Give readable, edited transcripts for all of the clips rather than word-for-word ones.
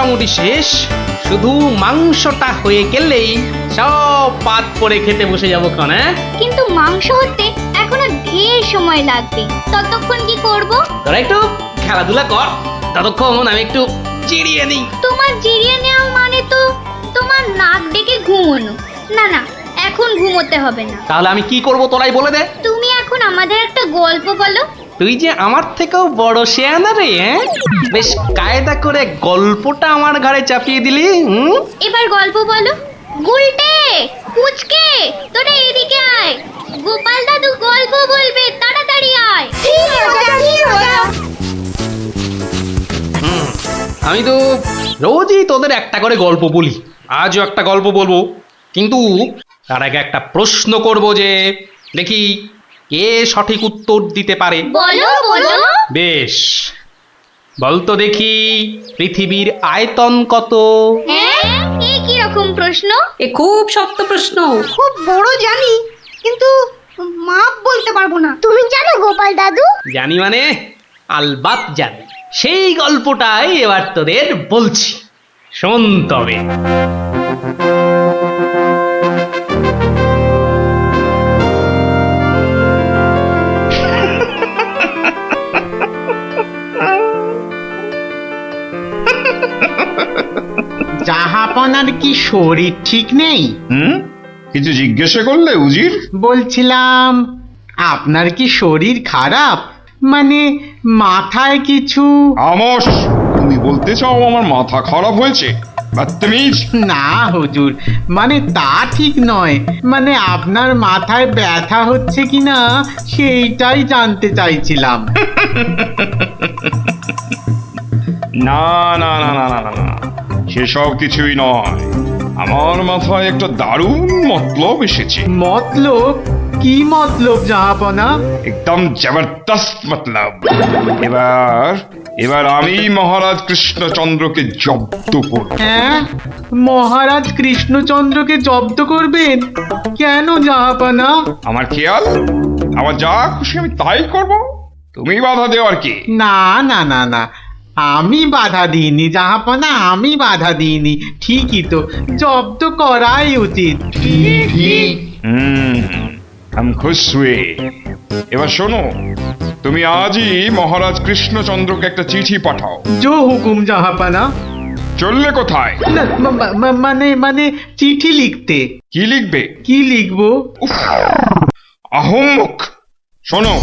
মোটামুটি শেষ, শুধু মাংসটা হয়ে গেলেই সব পাত করে খেতে বসে যাবো ক্ষণ। হ্যাঁ, কিন্তু মাংস হতে এখনো ঢের সময় লাগবে, ততক্ষণ কি করব? তোরা একটু খেলাধুলা কর, ততক্ষণ আমি একটু জিরিয়ে নিই। তোমার জিরিয়ে নেওয়া মানে তো তোমার নাক ডেকে ঘুমোনো। না না, এখন ঘুমোতে হবে না। তাহলে আমি কি করব তোরাই বলে দে। তুমি এখন আমাদের একটা গল্প বলো। তুই যে আমার থেকেও বড় শেয়ানা রে, হ্যাঁ? বেশ কায়দা করে গল্পটা আমার ঘাড়ে চাপিয়ে দিলি। এবার গল্প বলো। গুলটে, পুচকে, তোরা এদিকে আয়। গোপাল দাদু গল্প বলবে, তাড়াতাড়ি আয়। আমি তো রোজই তোদের একটা করে গল্প বলি, আজও একটা গল্প বলবো, কিন্তু তার আগে একটা প্রশ্ন করব, যে দেখি কে সঠিক উত্তর দিতে পারে। বলো বলো। বেশ, বলতো দেখি পৃথিবীর আয়তন কত? হ্যাঁ, এই কি রকম প্রশ্ন? এ খুব শক্ত প্রশ্ন। খুব বড় জানি, কিন্তু মাপ বলতে পারবো না। তুমি জানো গোপাল দাদু? জানি মানে আলবাত জানি। সেই গল্পটাই এবার তোদের বলছি, শোন তবে। জাহাপনার কি শরীর ঠিক নেই? কিছু জিজ্ঞাসা করলে উজির? বলছিলাম আপনার কি শরীর খারাপ, মানে মাথায় কিছু? আমস, তুমি বলতে চাও আমার মাথা খারাপ হয়েছে? বদতমিজ। না হুজুর, মানে তা ঠিক নয়, মানে আপনার মাথায় ব্যথা হচ্ছে কিনা সেইটাই জানতে চাইছিলাম। না না না না না না না, সেসব কিছুই নয়। আমার মাথায় একটা দারুণ মতলব এসেছে। মতলব? কি মতলব জাহাপনা? একদম জবরদস্ত মতলব। এবার এবার আমি মহারাজ কৃষ্ণচন্দ্রকে জব্দ করব। হ্যাঁ, মহারাজ কৃষ্ণচন্দ্রকে জব্দ করবেন? কেন জাহাপনা? আমার খেয়াল, আমার যা খুশি আমি তাই করব, তুমি বাধা দেওয়ার কি? না না না না, আমি বাধা দিইনি জাহাপনা, আমি বাধা দিইনি। ঠিকই তো, জব্দ করাই উচিত। हम खुश हुए। এবার শোনো, তুমি আজই মহারাজ কৃষ্ণচন্দ্রকে একটা চিঠি পাঠাও। জো হুকুম জাহাপনা। চললে কোথায়? না, মানে মানে চিঠি লিখতে। কি লিখবে? কি লিখবো? আহম্মক, শোনো।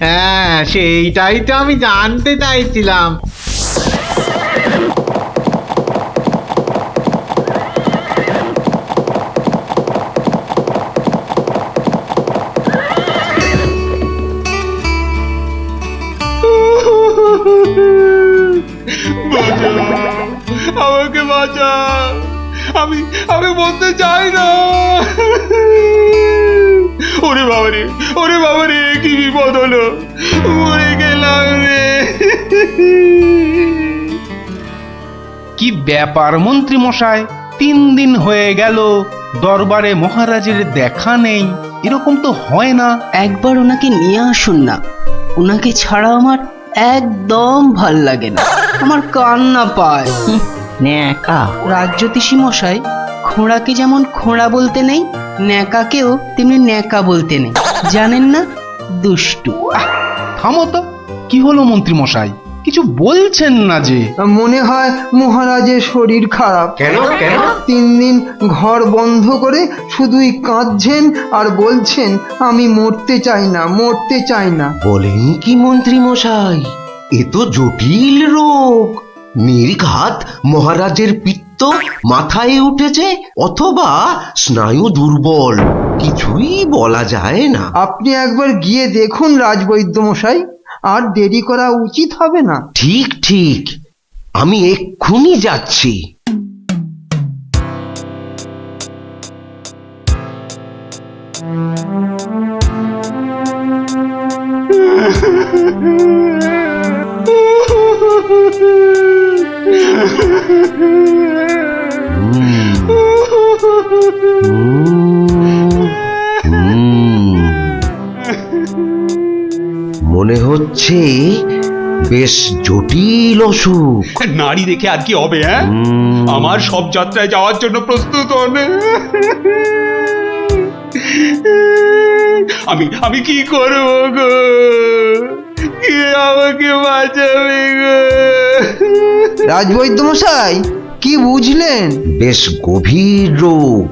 হ্যাঁ, সেইটাই তো আমি জানতে চাইছিলাম। আমাকে বাঁচা, আমি আমি বলতে চাই না। ওরে বাবারে, ওরে বাবারে, কি বিপদ হলো, মরে গেলাম রে। কি ব্যাপার মন্ত্রী মশাই, 3 দিন হয়ে গেল দরবারে মহারাজের দেখা নেই, এরকম তো হয় না। একবার ওনাকে নিয়ে আসুন না, ওনাকে ছাড়া আমার একদম ভাল লাগে না, আমার কান্না পায়। ন্যাকা রাজ্যতীষী মশাই, খোঁড়াকে যেমন খোঁড়া বলতে নেই, ন্যাকাকেও তেমনি ন্যাকা বলতে নেই, জানেন না? দুষ্টু। থামো তো, কি হলো মন্ত্রী মশাই, কিছু বলছেন না যে? মনে হয় মহারাজের শরীর খারাপ। কেন কেন? 3 দিন ঘর বন্ধ করে শুধুই কাঁদছেন আর বলছেন আমি মরতে চাই না, মরতে চাই না। বলেন কি মন্ত্রী মশাই, এ তো জটিল রোগ। নির্ঘাত মহারাজের পিত্ত মাথায় উঠেছে, অথবা স্নায়ু দুর্বল, কিছুই বলা যায় না। আপনি একবার গিয়ে দেখুন রাজবৈদ্য মশাই, আর দেরি করা উচিত হবে না। ঠিক ঠিক, আমি এক্ষুনি যাচ্ছি। মনে হচ্ছে বেশ জটিল অসুখ। নারী দেখে আর কি হবে? হ্যাঁ, আমার সব যাত্রায় যাওয়ার জন্য প্রস্তুত হন। আমি কি করব গো? কে আমাকে বাঁচাবে গো? রাজবৈদ্য মশাই, কি বুঝলেন? বেশ গভীর রোগ,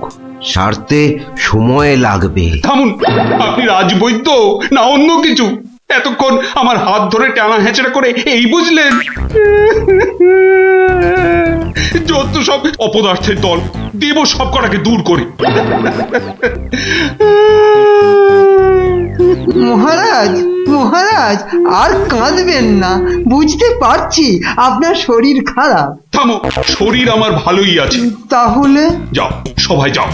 সারতে সময় লাগবে। থামুন, আপনি রাজবৈদ্য না অন্য কিছু? এতক্ষণ আমার হাত ধরে টানা হেঁচড়া করে এই বুঝলেন? যত সব অপদার্থের দল, দেব সব কটাকে দূর করে। মহারাজ, মহারাজ, আর কাঁদবেন না। বুঝতে পারছি আপনার শরীর খারাপ। থামো, শরীর আমার ভালোই আছে। তাহলে যাও, সবাই যাও,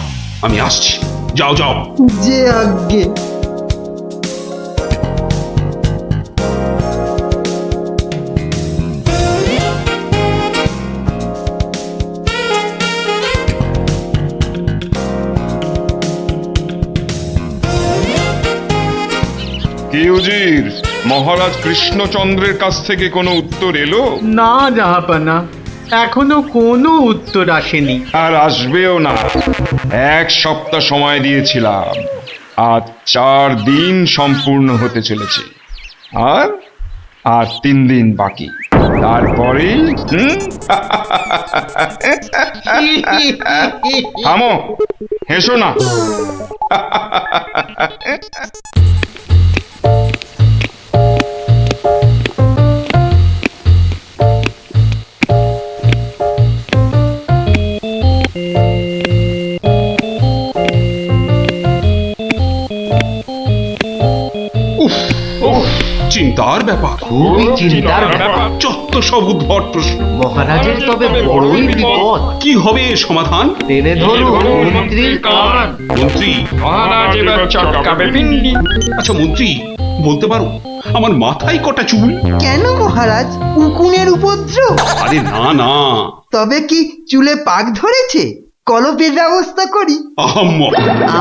আমি আসছি। যাও যাও। যে আজ্ঞে। কি উজির, মহারাজ কৃষ্ণচন্দ্রের কাছ থেকে কোনো উত্তর এলো? না জাহাপানা, এখনো কোনো উত্তর আসেনি। আর আসবেও না। 1 সপ্তাহ সময় দিয়েছিলাম, আজ 4 দিন সম্পূর্ণ হতে চলেছে, আর 3 দিন বাকি। তারপরে থামো, হেসো না। চিন্তার ব্যাপার, খুবই চিন্তার ব্যাপার। যত সব উদ্ভট প্রশ্ন। মহারাজের তবে বড়ই বিপদ। কি হবে এর সমাধান? টেনে ধরুন মন্ত্রীর কান। মন্ত্রী, আচ্ছা মন্ত্রী, বলতে পারো আমার মাথায় কটা চুল? কেন মহারাজ, উকুনের উপদ্রব? আরে না না, তবে কি চুলে পাক ধরেছে? কলপের ব্যবস্থা করি। আহাম্মা,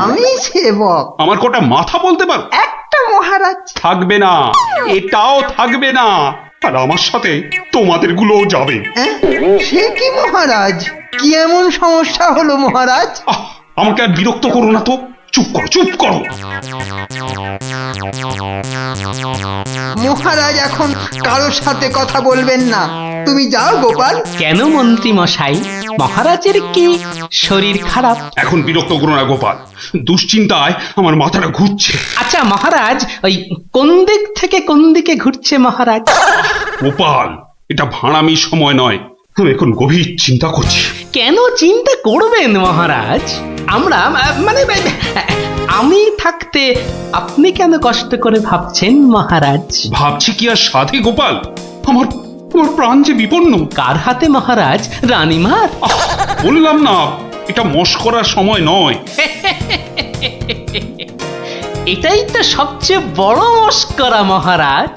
আমি সেবক। আমার কটা মাথা বলতে পারো? একটা মহারাজ। থাকবে না, এটাও থাকবে না, আর আমার সাথে তোমাদের গুলোও যাবে। সে কি মহারাজ? কি এমন সমস্যা হলো মহারাজ? আমাকে আর বিরক্ত করো না তো, চুপ করো, চুপ করো। মহারাজ এখন কারোর সাথে কথা বলবেন না। তুমি যাও গোপাল। কেন মন্ত্রী মশাই, মহারাজের কি শরীর খারাপ? এখন বিরক্ত করো না গোপাল, দুশ্চিন্তায় আমার মাথাটা ঘুরছে। আচ্ছা মহারাজ, ওই কোন দিক থেকে কোন দিকে ঘুরছে মহারাজ? গোপাল, এটা ভাঁড়ামি সময় নয়, আমি এখন গভীর চিন্তা করছি। কেন চিন্তা করবেন মহারাজ? আমরা মানে আমি থাকতে আপনি কেন কষ্ট করে ভাবছেন মহারাজ? ভাবছি কি আর সাধে গোপাল, আমার প্রাণ যে বিপন্ন। কার হাতে মহারাজ? রানীমার? বললাম না, এটা মশকরার সময় নয়। এটাই তো সবচেয়ে বড় মস্করা মহারাজ।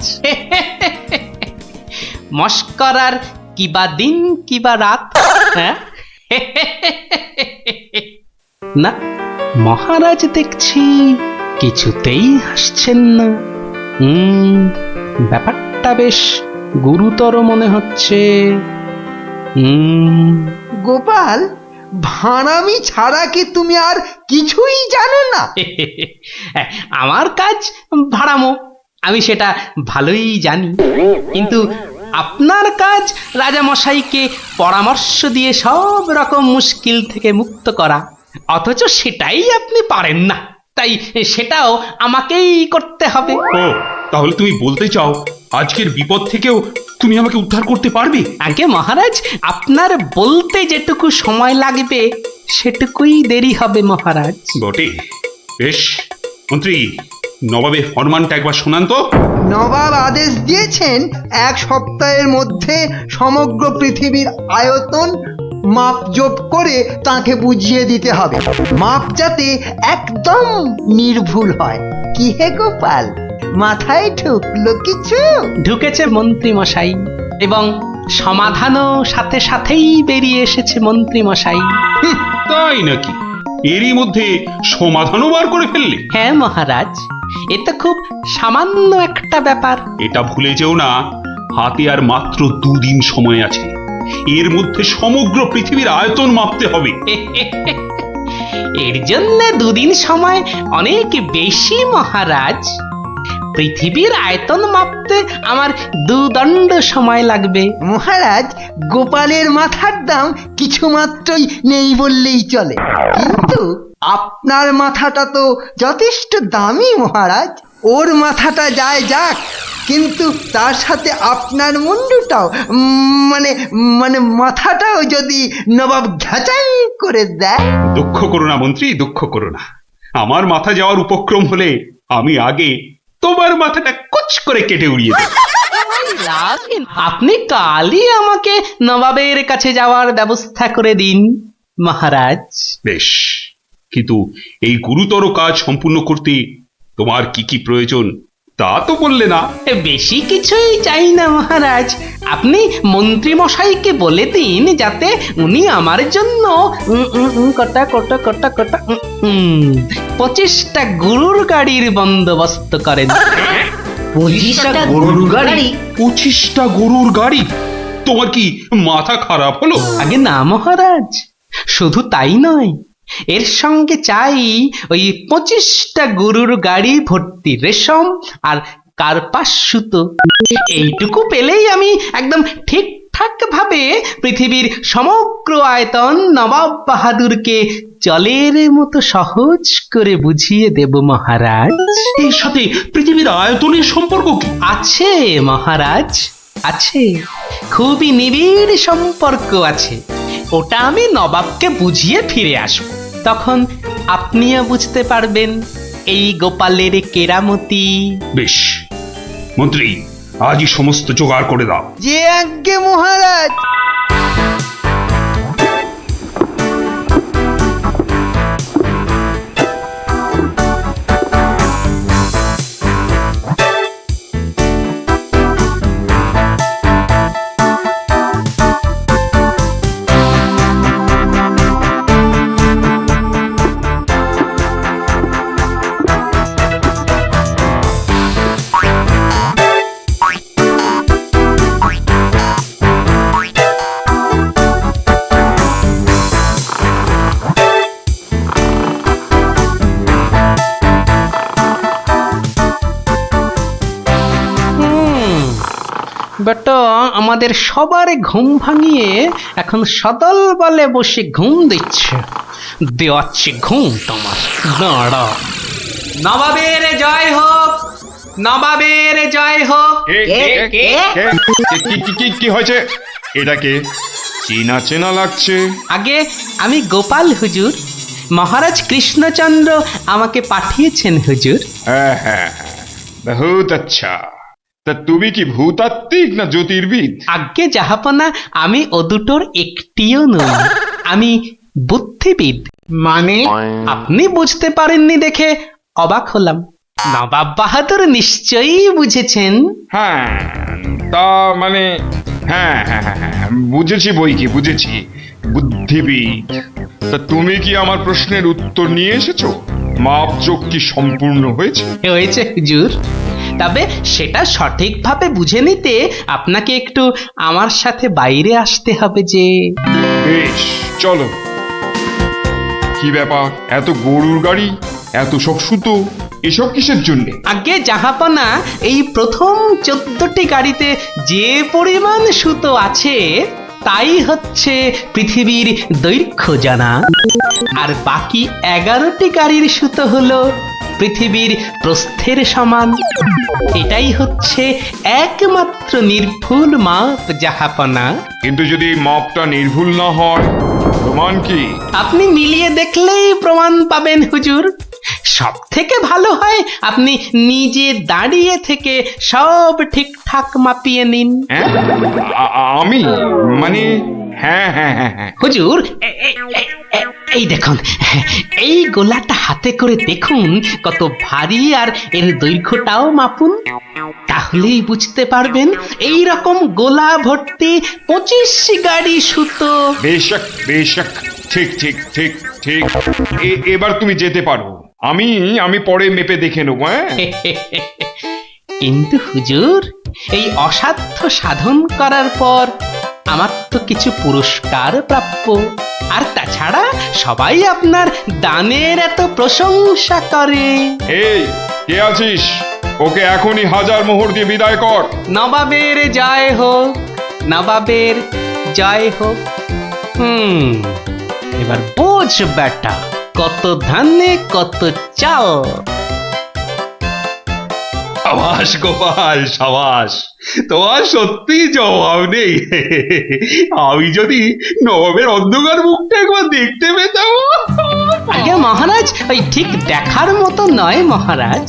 মস্করার কিবা দিন কিবা রাত? হ্যাঁ, না মহারাজ দেখছি কিছুতেই হাসছেন না। ব্যাপারটা বেশ গুরুতর মনে হচ্ছে। গোপাল, ভাঁড়ামি ছাড়া কি তুমি আর কিছুই জানো না? আমার কাজ ভাড়ামো, আমি সেটা ভালোই জানি, কিন্তু আপনার কাজ রাজামশাইকে পরামর্শ দিয়ে সব রকম মুশকিল থেকে মুক্ত করা, অথচ সেটাই আপনি পারেন না, তাই সেটাও আমাকেই করতে হবে। ও, তাহলে তুমি বলতে চাও আজকের বিপদ থেকেও তুমি আমাকে উদ্ধার করতে পারবে? আগে মহারাজ, আপনার বলতে যেটুকু সময় লাগবে সেটুকুই দেরি হবে মহারাজ। বটে, বেশ। মন্ত্রী, নবাবের ফরমানটা একবার শোনান তো। নবাব আদেশ দিয়েছেন 1 সপ্তাহের মধ্যে সমগ্র পৃথিবীর আয়তন মাপজোপ করে তাকে বুঝিয়ে দিতে হবে। মাপ যাতে একদম নির্ভুল হয়। কি হে গোপাল, মাথায় ঢুকলো কিছু? ঢুকেছে মন্ত্রী মশাই, এবং সমাধানও সাথে সাথেই বেরিয়ে এসেছে মন্ত্রী মশাই। তাই নাকি? এরই মধ্যে সমাধানও বার করে ফেললে? হ্যাঁ মহারাজ, এ তো খুব সামান্য একটা ব্যাপার। এটা ভুলে যেও না, হাতে আর মাত্র 2 দিন সময় আছে। এর মধ্যে সমগ্র পৃথিবীর আয়তন মাপতে হবে। এর জন্য 2 দিন সময় অনেক বেশি মহারাজ। পৃথিবীর আয়তন মাপতে আমার 2 দণ্ড সময় লাগবে। মহারাজ, গোপালের মাথার দাম কিছু মাত্রই নেই বললেই চলে, কিন্তু আপনার মাথাটা তো যথেষ্ট দামি মহারাজ। ওর মাথাটা যায় যাক, কিন্তু তার সাথে আপনার মুন্ডুটাও মানে মানে মাথাটাও যদি নবাব ঘাচাই করে দেয়। দুঃখ করো না মন্ত্রী, দুঃখ করো না। আমার মাথা যাওয়ার উপক্রম হলে আমি আগে তোমার মাথাটা কুচ করে কেটে উড়িয়ে দেব। আপনি কালই আমাকে নবাবের কাছে যাওয়ার ব্যবস্থা করে দিন মহারাজ। বেশ, কিন্তু এই গুরুতর কাজ সম্পূর্ণ করতে তোমার কি কি প্রয়োজন তা তো বললে না। বেশি কিছুই চাই না মহারাজ। আপনি মন্ত্রী মশাইকে বলে দিন যাতে উনি আমার জন্য কটা 25টা গরুর গাড়ির বন্দোবস্ত করেন। 25টা গরুর গাড়ি? 25টা গরুর গাড়ি? তোমার কি মাথা খারাপ হলো? আগে না মহারাজ, শুধু তাই নয়, এর সঙ্গে চাই ওই 25টা গরুর গাড়ি ভর্তি রেশম আর কার্পাস সুতো। এইটুকু পেলেই আমি একদম ঠিকঠাক ভাবে পৃথিবীর সমগ্র আয়তন নবাব বাহাদুরকে জলের মতো সহজ করে বুঝিয়ে দেব মহারাজ। এর সাথে পৃথিবীর আয়তনের সম্পর্ক কি? আছে মহারাজ, আছে, খুবই নিবিড় সম্পর্ক আছে। ওটা আমি নবাবকে বুঝিয়ে ফিরে আসব, তখন আপনিও বুঝতে পারবেন এই গোপালের কেরামতি। বেশ মন্ত্রী, আজই সমস্ত জোগাড় করে দাও। যে আজ্ঞে মহারাজ। বেটা আমাদের সবার ঘুম ভাঙিয়ে এখন সদল বলে বসে ঘুম দিচ্ছে। দেওয়াচ্ছে ঘুম তোমার, দাঁড়া। নবাবের জয় হোক, নবাবের জয় হোক। কি হয়েছে? এটাকে চেনা চেনা লাগছে। আগে আমি গোপাল হুজুর, মহারাজ কৃষ্ণচন্দ্র আমাকে পাঠিয়েছেন হুজুর। হ্যাঁ হ্যাঁ হ্যাঁ, বহুত আচ্ছা। তা তুমি কি ভূতাত্ত্বিক না জ্যোতির্বিদ? আজ্ঞে জাহাপনা, আমি ও দুটোর একটিও নই, আমি বুদ্ধিবিদ। মানে? আপনি বুঝতে পারেননি দেখে অবাক হলাম। নবাব বাহাদুর নিশ্চয়ই বুঝেছেন। হ্যাঁ, তা মানে হ্যাঁ হ্যাঁ হ্যাঁ হ্যাঁ, বুঝেছি বই কি, বুঝেছি, বুদ্ধিবিদ। তা তুমি কি আমার প্রশ্নের উত্তর নিয়ে এসেছো? মাপজোক কি সম্পূর্ণ হয়েছে? হয়েছে হুজুর, তবে সেটা সঠিকভাবে বুঝে নিতে আপনাকে একটু আমার সাথে বাইরে আসতে হবে যে। বেশ, চলো। কি ব্যাপার, এত গরুর গাড়ি, এত সব সুতো, এসব কিসের জন্য? আগে জাহাপনা, এই প্রথম 14টি গাড়িতে যে পরিমাণ সুতো আছে তাই হচ্ছে পৃথিবীর দৈর্ঘ্য জানা, আর বাকি 11টি গাড়ির সুতো হলো পৃথিবীর প্রস্থের সমান। এটাই হচ্ছে একমাত্র নির্ভুল মাপ জাহাপনা। কিন্তু যদি মাপটা নির্ভুল না হয়, প্রমাণ কি? আপনি মিলিয়ে দেখলেই প্রমাণ পাবেন হুজুর। সব থেকে ভালো হয় আপনি নিজে দাঁড়িয়ে থেকে সব ঠিকঠাক মাপিয়ে নিন। হ্যাঁ, আমি মানে হ্যাঁ হ্যাঁ হ্যাঁ হ্যাঁ হুজুর, এই দেখুন, এই গোলাটা হাতে করে দেখুন কত ভারী, আর এর দৈর্ঘ্যটাও মাপুন, তাহলেই বুঝতে পারবেন এই রকম গোলা ভর্তি 25 গাড়ি সুতো। বেশক বেশক, ঠিক ঠিক ঠিক ঠিক। এবার তুমি যেতে পারো। আমি পরে মেপে দেখে নেবো, হ্যাঁ? কিন্তু হুজুর, এই অসাধ্য সাধন করার পর আমার তো কিছু পুরস্কার প্রাপ্য। আর তাছাড়া সবাই আপনার দানের এত প্রশংসা করে। এই, কে আছিস? ওকে এখনই 1000 মোহর দিয়ে বিদায় কর। নবাবের জয় হোক, নবাবের জয় হোক। এবার বোঝ বেটা, কত ধানে কত চাল। সাবাস গোপাল, সাবাস, তোমার সত্যি জবাব নেই। আমি যদি নবাবের অন্ধকার মুখটা একবার দেখতে পেতাম। আগে মহারাজ, ওই ঠিক দেখার মতো নয় মহারাজ।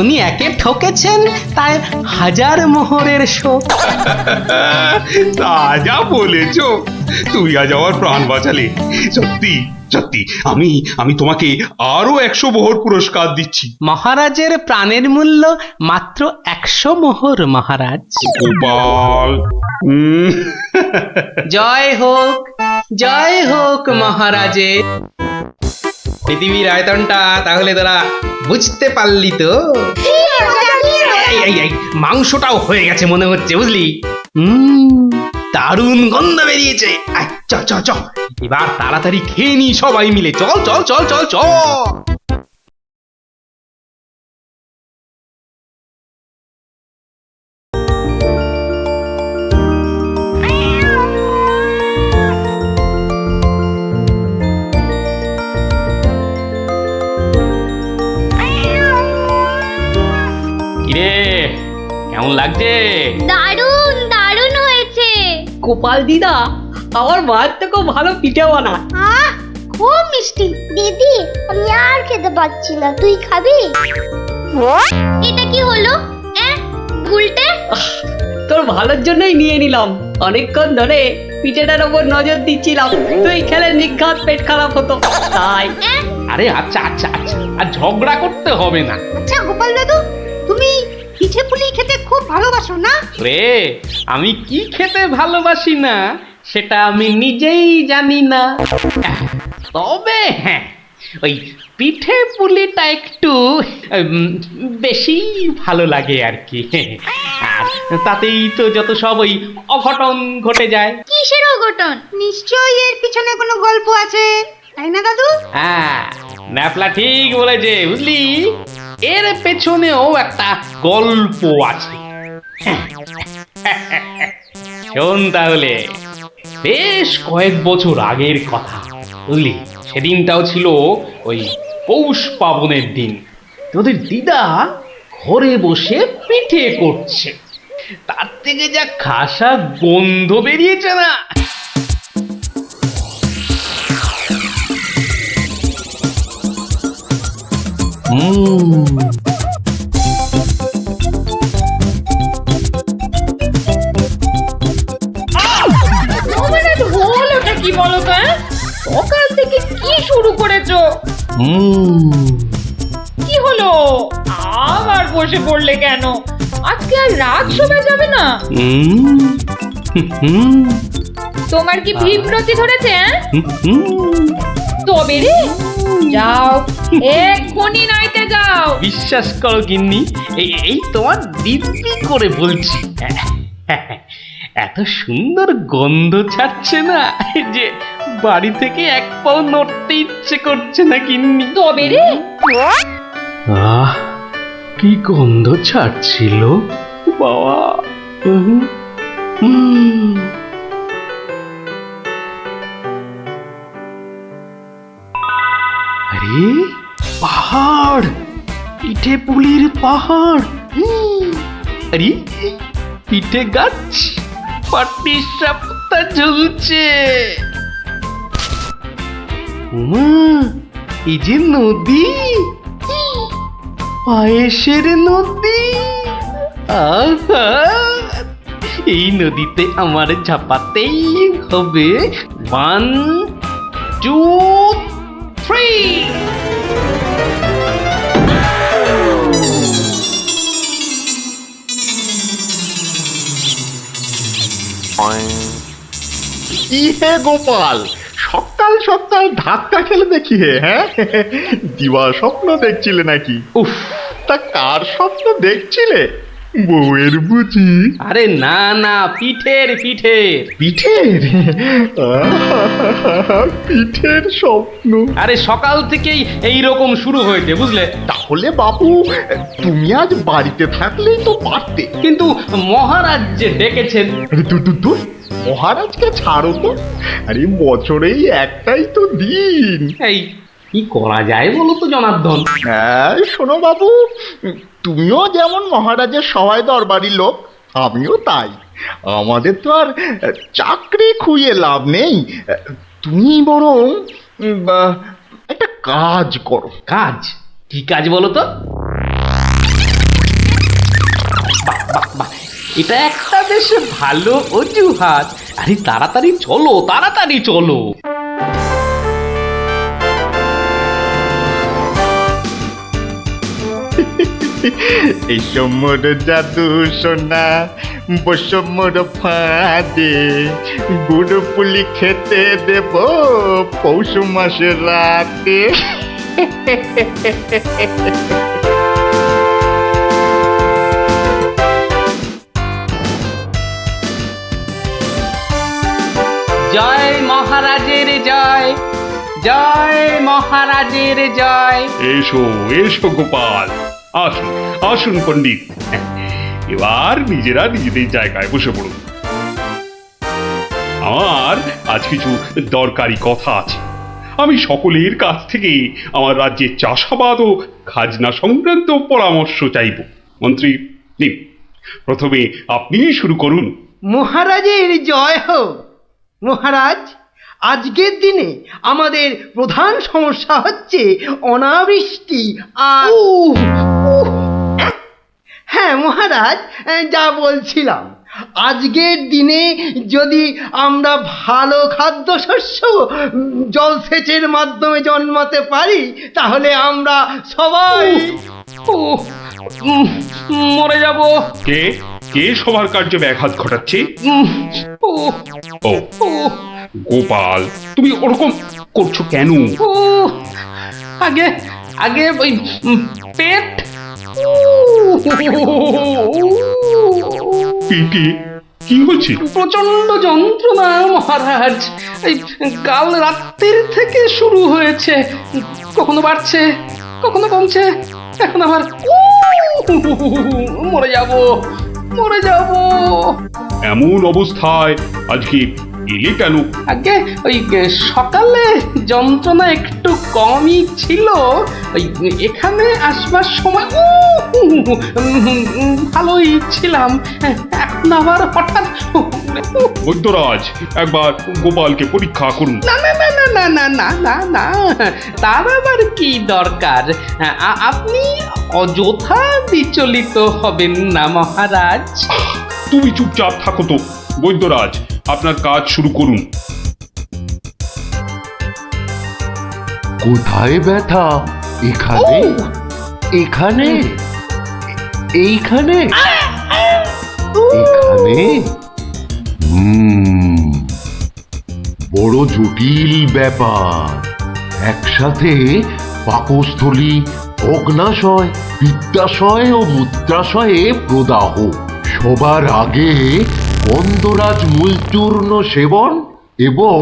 উনি একে ঠকেছেন, তাই 1000 মোহরের শোক। তা যা বলেছ, তুমি আজ আমার প্রাণ বাঁচালে। সত্যি সত্যি, আমি তোমাকে আরো 100 মোহর পুরস্কার দিচ্ছি। মহারাজের প্রাণের মূল্য মাত্র 100 মোহর মহারাজ। গোপাল, জয় হোক মহারাজের। পৃথিবীর আয়তনটা তাহলে তোরা বুঝতে পারলি তো? এই মাংসটাও হয়ে গেছে মনে হচ্ছে, বুঝলি? দারুণ গন্ধ বেরিয়েছে। চল চল চল, এবার তাড়াতাড়ি খেয়ে নি সবাই মিলে। চল চল চল চল চল। কিরে, কেমন লাগছে? দারুণ দারুণ হয়েছে। গোপাল দিদা, আমার মায়ের থেকেও ভালো পিঠে বানায়। আহ, খুব মিষ্টি। দিদি, আমি আর খেতে পাচ্ছি না, তুই খাবি? এটা কি হলো? গুলটে, তোর ভালোর জন্যই নিয়ে নিলাম। অনেকক্ষণ ধরে পিঠেটার ওপর নজর দিচ্ছিলাম, তুই খেলে নিঘাত পেট খারাপ হতো তাই। আরে আচ্ছা আচ্ছা আচ্ছা, আর ঝগড়া করতে হবে না। আচ্ছা গোপাল দাদু, তুমি পিঠে পুলি খেতে খুব ভালোবাসো না? রে, আমি কি খেতে ভালোবাসি না সেটা আমি নিজেই জানি না। তবে হ্যাঁ, ওই পিঠে পুলিটা একটু বেশি ভালো লাগে আর কি। আর তাতেই তো যত সব ওই অঘটন ঘটে যায়। কিসের অঘটন? নিশ্চয়ই এর পিছনে কোনো গল্প আছে, তাই না দাদু? হ্যাঁ, ন্যাপলা ঠিক বলেছে, বুঝলি? এর পেছনেও একটা গল্প আছে। শোন তাহলে, বেশ কয়েক বছর আগের কথা, বুঝলি? সেদিনটাও ছিল ওই পৌষ পাবনের দিন। তোদের দিদা ঘরে বসে পিঠে করছে, তার থেকে যা খাসা গন্ধ বেরিয়েছে না। ওটা কি বলো তো? সকাল থেকে কি শুরু করেছো? কি হলো? আবার বসে পড়লে কেন? আজকে আর রাত শোভা যাবে না? তোমার কি বিব্রতি ধরেছে? তবে রে, যাও এক্ষুনি নাইতে যাও। বিশ্বাস করো গিন্নি, এই তোমার দিব্যি করে বলছি, এত সুন্দর গন্ধ ছাড়ছে না যে বাড়ি থেকে এক পাও নড়তে ইচ্ছে করছে না গিন্নি। তবে রে, আহ, কি গন্ধ ছাড়ছিল বাবা। আরে পাহাড়, পিঠে পুলির পাহাড়। আরে পিঠে গাছ, পাটি সাপটা ঝুলছে। এই যে নদী, পায়েসের নদী। আহা, এই নদীতে আমার ঝাপাতেই হবে। 1 2 3। কি হে গোপাল, সকাল সকাল ধাক্কা খেলে দেখি হ্যাঁ দিবা স্বপ্ন দেখছিলে নাকি উফ তা কার স্বপ্ন দেখছিলে বউয়ের বুঝি আরে না না, পিঠের পিঠের। পিঠের পিঠের স্বপ্ন আরে সকাল থেকেই এই রকম শুরু হয়েছে, বুঝলে? তাহলে বাবু তুমি আজ বাড়িতে থাকলেই তো পারতে কিন্তু মহারাজ যে ডেকেছেন। আরে দূর মহারাজকে ছাড়ো তো, আরে বছরেই একটাই তো দিন। এই কি করা যায় বলো তো জনার্দন? হ্যাঁ শোনো বাবু, তুমিও যেমন মহারাজের সবাই দরবারি লোক, আমিও তাই। আমাদের তো আর চাকরি খুইয়ে লাভ নেই। তুমি বরং একটা কাজ করো। কাজ? কি কাজ বলো তো? বাহ, বাহ, বাহ, এটা একটা বেশ ভালো অজুহাত। আরে তাড়াতাড়ি চলো, তাড়াতাড়ি চলো। এই সমর জাদু সোনা বসমর ফাঁদে গুড় পুলি খেতে দেব পৌষ মাসের রাতে। জয় মহারাজের জয়, জয় মহারাজের জয়। এসো এসো গোপাল, আসুন আসুন পণ্ডিত, এবার নিজেরা নিজেদের জায়গায় বসে পড়ুন। আমার আজ কিছু দরকারি কথা আছে। আমি সকলের কাছ থেকে আমার রাজ্যের চাষাবাদ ও খাজনা সংক্রান্ত পরামর্শ চাইব। মন্ত্রী নিন, প্রথমে আপনিই শুরু করুন। মহারাজের জয় হোক। মহারাজ, আজকের দিনে আমাদের প্রধান সমস্যা হচ্ছে অনাবৃষ্টি আর হ্যাঁ মহারাজ, যা বলছিলাম, আজকের দিনে যদি আমরা ভালো খাদ্যশস্য জলসেচের মাধ্যমে জন্মাতে পারি, তাহলে আমরা সবাই মরে যাব। কে কে সবার কার্যে ব্যাঘাত ঘটাচ্ছে? ও গোপাল, তুমি ওরকম করছো কেন? আগে আগে ওই পেট। পেটে কি হচ্ছে? প্রচন্ড যন্ত্রণা মহারাজ। এই কাল রাত্রির থেকে শুরু হয়েছে, কখনো বাড়ছে কখনো কমছে, এখন আবার মরে যাব, মরে যাব। এমন অবস্থায় আজকে এলে কেন? আগে ওই সকালে যন্ত্রণা একটু কমই ছিল, ওই এখানে আসবার সময় ভালোই ছিলাম, এখন আবার হঠাৎ। বৈদ্যরাজ, একবার গোপালকে পরীক্ষা করুন। না না না না না না না না না, তার আবার কি দরকার? আপনি অযথা বিচলিত হবেন না মহারাজ। তুমি চুপচাপ থাকো তো। বৈদ্যরাজ, আপনার কাজ শুরু করুন। কোথায় ব্যথা? এখানে? এখানে? এইখানে? এখানে? বড় জটিল ব্যাপার। একসাথে পাকস্থলী, অগ্নাশয়, পিত্তাশয় ও মূত্রাশয়ে প্রদাহ। সবার আগে গন্ধরাজ মূলচূর্ণ সেবন এবং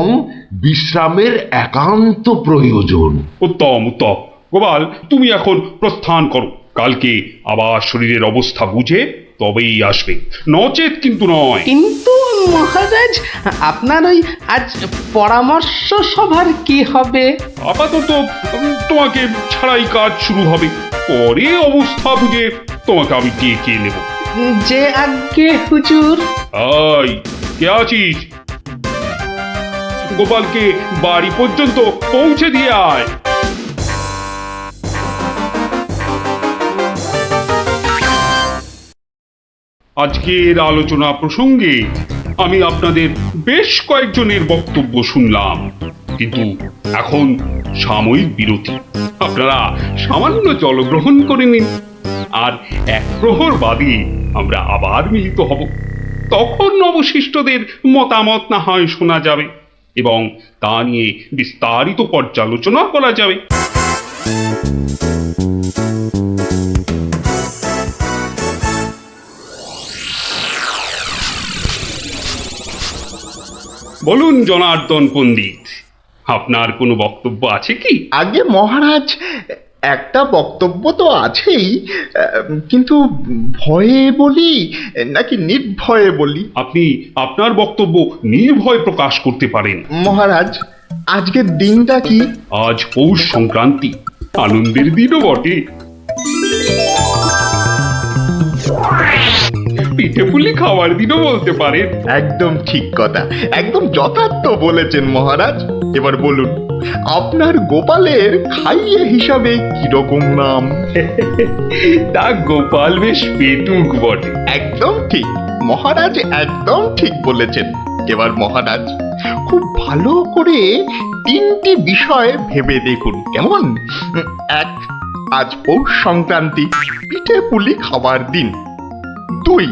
বিশ্রামের একান্ত প্রয়োজন। উত্তম উত্তম। গোপাল, তুমি এখন প্রস্থান করো। কালকে আবার শরীরের অবস্থা বুঝে তবেই আসবে, নচেত কিন্তু নয়। কিন্তু মহারাজ, আপনার ওই আজ পরামর্শ সভার কি হবে? আপাতত তোমাকে ছাড়াই কাজ শুরু হবে, পরে অবস্থা বুঝে তোমাকে আমি ডেকে নেব। যে আজ্ঞে হুজুর। আই, কে আছিস? গোপালকে বাড়ি পর্যন্ত পৌঁছে দিয়ে আয়। আজকের আলোচনা প্রসঙ্গে আমি আপনাদের বেশ কয়েকজনের বক্তব্য শুনলাম, কিন্তু এখন সাময়িক বিরতি। আপনারা সামান্য জলগ্রহণ করে নিন, আর এক প্রহর বাদে আমরা আবার মিলিত হব। তখন অবশিষ্টদের মতামত না হয় শোনা যাবে। এবং তা নিয়ে বিস্তারিত পর্যালোচনা করা যাবে। বলুন জনার্দন পণ্ডিত, আপনার কোনো বক্তব্য আছে কি? আগে মহারাজ, একটা বক্তব্য তো আছেই, কিন্তু ভয়ে বলি নাকি নির্ভয়ে বলি? আপনি আপনার বক্তব্য নির্ভয় প্রকাশ করতে পারেন। মহারাজ, আজকের দিনটা কি? আজ পৌষ সংক্রান্তি, আনন্দের দিনও বটে। পিঠে পুলি খাওয়ার দিনও বলতে পারেন। একদম ঠিক কথা, একদম যথার্থ বলেছেন মহারাজ। এবার বলুন, আপনার গোপালের খাইয়ে হিসাবে কিরকম নাম? তা গোপাল বেশ পেটুক বটে। একদম ঠিক মহারাজ, একদম ঠিক বলেছেন। এবার মহারাজ, খুব ভালো করে 3টি বিষয় ভেবে দেখুন, কেমন? 1, আজ পৌষ সংক্রান্তি, পিঠে পুলি খাবার দিন। 2,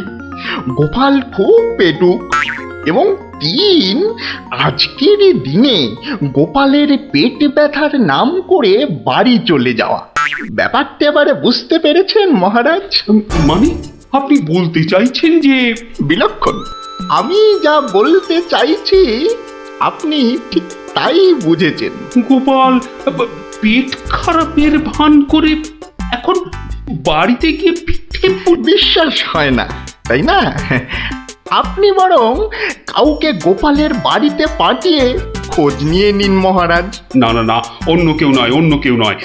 গোপাল খুব পেটুক। এবং 3, আজকের দিনে গোপালের পেট ব্যথার নাম করে বাড়ি চলে যাওয়া। ব্যাপারটা এবারে বুঝতে পেরেছেন মহারাজ? মানে আপনি বলতে চাইছেন যে? বিলক্ষণ, আমি যা বলতে চাইছি আপনি ঠিক তাই বুঝেছেন। গোপাল পেট খারাপের ভান করে এখন বাড়িতে গিয়ে পিঠে বিশ্বাস হয় না, তাই না? আপনি বরং কাউকে গোপালের বাড়িতে পাঠিয়ে খোঁজ নিয়ে নিন মহারাজ। না না না, অন্য কেউ নয়, অন্য কেউ নয়,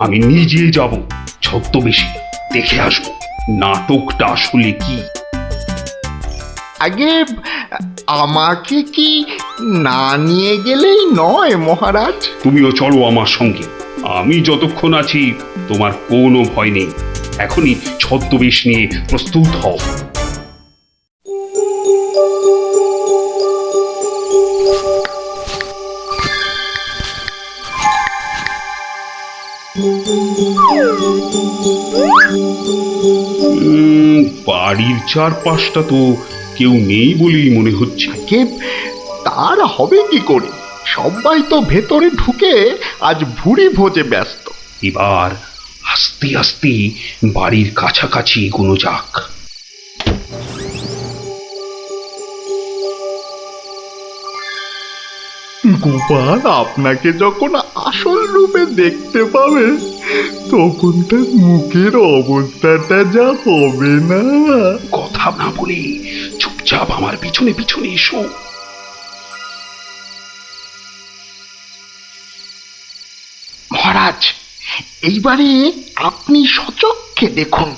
আমি নিজে যাব, ছদ্মবেশে দেখে আসবো নাটকটা আসলে কি। আগে আমাকে কি না নিয়ে গেলেই নয় মহারাজ? তুমিও চলো আমার সঙ্গে, আমি যতক্ষণ আছি তোমার কোনো ভয় নেই। এখনই ছদ্মবেশ নিয়ে প্রস্তুত হও। বাড়ির চারপাশটা তো কেউ নেই বলেই মনে হচ্ছে। কে তার হবে কি করে? সবাই তো ভেতরে ঢুকে আজ ভুরি ভোজে ব্যস্ত। এবার আস্তে আস্তে বাড়ির কাছাকাছি এগোনো যাক। গোপাল আপনাকে যখন আসল রূপে দেখতে পাবে, তখন তার মুখের অবস্থাটা যা হবে না। কথা না বলে চুপচাপ আমার পিছনে পিছনে এসো। মহারাজ, এইবারে আপনি সচক্ষে দেখুন।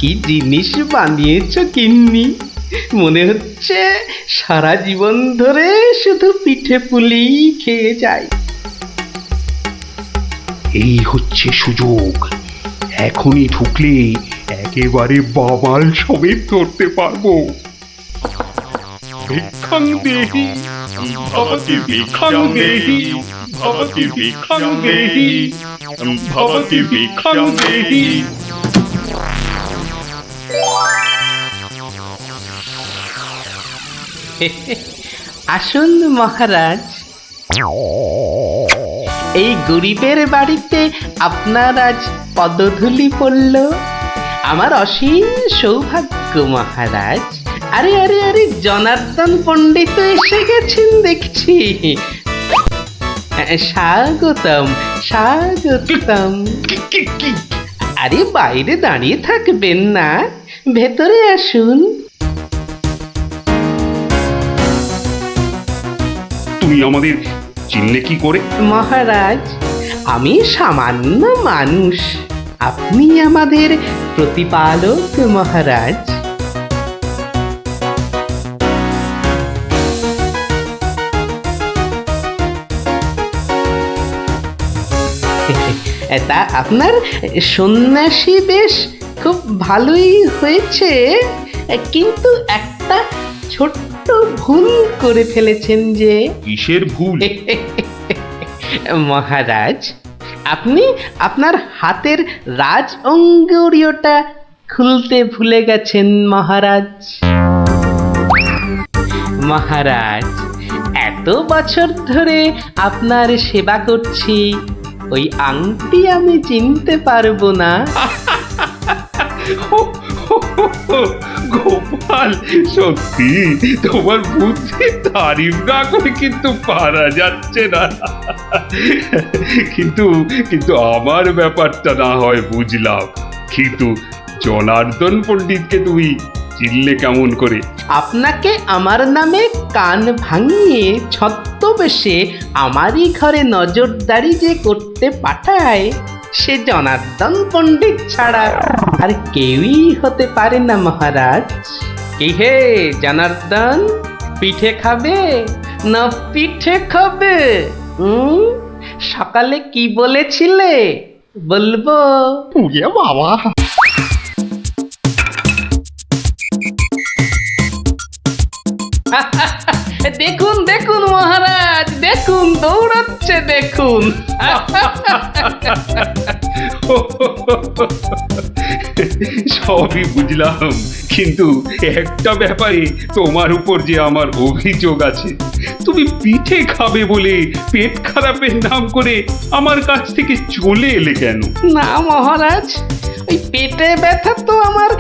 কি জিনিস বানিয়েছ গিন্নি, মনে হচ্ছে সারা জীবন ধরে শুধু পিঠে পুলি খেয়ে যাই। এই হচ্ছে সুযোগ, এখনই ঢুকলে একেবারে বাবাল সমেত ধরতে পারবো। ভিক্ষাং দেহি ভবতি ভিক্ষাং দেহি ভবতি ভিক্ষাং দেহি ভবতি ভিক্ষাং দেহি। আসুন মহারাজ, এই গরিবের বাড়িতে আপনার আজ পদধূলি পড়ল, আমার অসীম সৌভাগ্য মহারাজ। আরে আরে আরে, জনার্দন পণ্ডিত এসে গেছেন দেখছি। স্বাগতম স্বাগতম। আরে বাইরে দাঁড়িয়ে থাকবেন না, ভেতরে আসুন। তুমি আমাদের চিনলে কি করে? মহারাজ, আমি সামান্য মানুষ, আপনি আমাদের প্রতিপালক মহারাজ। তা আপনার সন্ন্যাসী বেশ খুব ভালোই হয়েছে, কিন্তু একটা ছোট্ট ভুল করে ফেলেছেন যে। কিসের ভুল? মহারাজ, আপনি আপনার হাতের রাজ অঙ্গুরীয়টা খুলতে ভুলে গেছেন মহারাজ। মহারাজ, এত বছর ধরে আপনার সেবা করছি, ওই আংটি আমি চিনতে পারবো না? গোপাল, সত্যি তোমার বুদ্ধির তারিফ না করে কিন্তু পারা যাচ্ছে না। কিন্তু কিন্তু আমার ব্যাপারটা না হয় বুঝলাম, কিন্তু জনার্দন পণ্ডিতকে তুমি চিনলে কেমন করে? আপনাকে আমার নামে কান ভাঙিয়ে ছদ্মবেশে আমারই ঘরে নজরদারি যে করতে পাঠায়, সে জনার্দন পণ্ডিত ছাড়া আর কেউই হতে পারে না মহারাজ। কি হে জনার্দন, পিঠে খাবে না পিঠে খাবে? সকালে কি বলেছিলে বলবো? পুড়িয়ে বাবা! দেখুন দেখুন মহারাজ, দেখুন দৌড়াচ্ছে দেখুন। সবই বুঝলাম, কিন্তু একটা ব্যাপারে তোমার উপর যে আমার অভিযোগ আছে। তুমি পিঠে খাবে বলে পেট খারাপের নাম করে আমার কাছ থেকে চলে এলে কেন? না মহারাজ, ওই পেটে ব্যথা তো আমার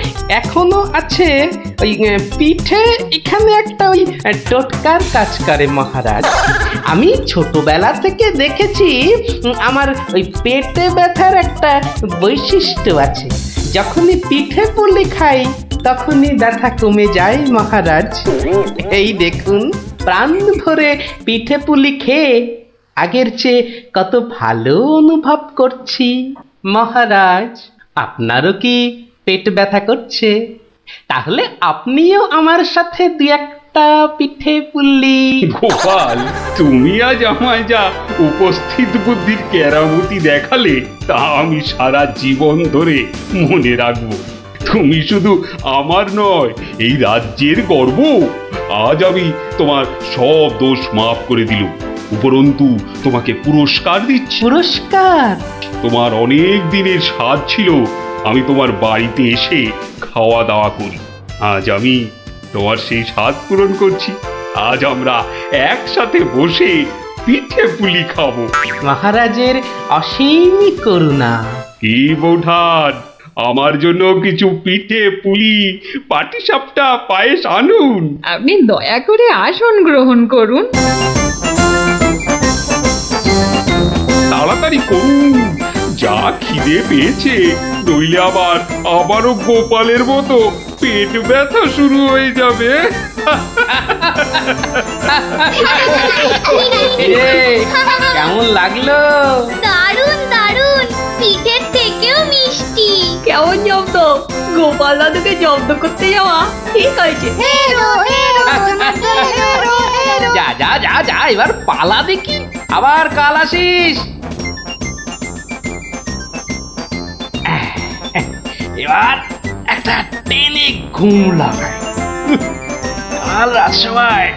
এখনো আছে। ওই পিঠে এখানে একটা ওই টোটকার কাজ করে মহারাজ। আমি ছোটবেলা থেকে দেখেছি আমার ওই পেটে ব্যথার একটা বৈশিষ্ট্য আছে। যখনই পিঠে পুলি খাই তখনই ব্যথা কমে যায় মহারাজ। এই দেখুন, প্রাণ ভরে পিঠে পুলি খেয়ে আগের চেয়ে কত ভালো অনুভব করছি। মহারাজ, আপনারও কি পেট ব্যথা করছে? তাহলে আপনিও আমার সাথে দু একটা পিঠে পুলি। গোপাল, তুমি আজ আমায় যা উপস্থিত বুদ্ধির কেরামতি দেখালে তা আমি সারা জীবন ধরে মনে রাখবো। তুমি শুধু আমার নয়, এই রাজ্যের গর্ব। আজ আমি তোমার সব দোষ মাফ করে দিলাম, উপরন্তু তোমাকে পুরস্কার দিচ্ছি। পুরস্কার? তোমার অনেক দিনের স্বাদ ছিল আমি তোমার বাড়িতে এসে খাওয়া দাওয়া করি। আজ আমি তোমার সেই স্বাদ পূরণ করছি। আজ আমরা একসাথে বসে পিঠে পুলি খাবো। মহারাজের অসীম করুণা। কি বৌঠান, আমার জন্য কিছু পিঠে পুলি পাটিসাপটা পায়েস আনুন। আপনি দয়া করে আসন গ্রহণ করুন। তাড়াতাড়ি করুন, যা খিদে পেয়েছে, নইলে আবারও গোপালের মতো পেট ব্যথা শুরু হয়ে যাবে। কেমন লাগলো? দারুণ দারুণ, পিঠের থেকেও মিষ্টি। কেমন জব্দ? গোপাল দাদুকে জব্দ করতে যাওয়া ঠিক হয়েছে। যা যা যা যা, এবার পালা দেখি, আবার কাল আসিস। এবার একটা টেনে ঘুম লাগাই। কাল রাত সময়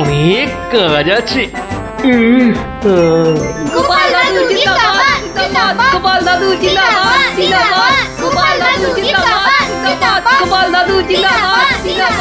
অনেক কাজ আছে। গোপাল দাদু জিন্দাবাদ, গোপাল দাদু জিন্দাবাদ, জিন্দাবাদ। গোপাল দাদু জিন্দাবাদ, জিন্দাবাদ। গোপাল দাদু জিন্দাবাদ, জিন্দাবাদ।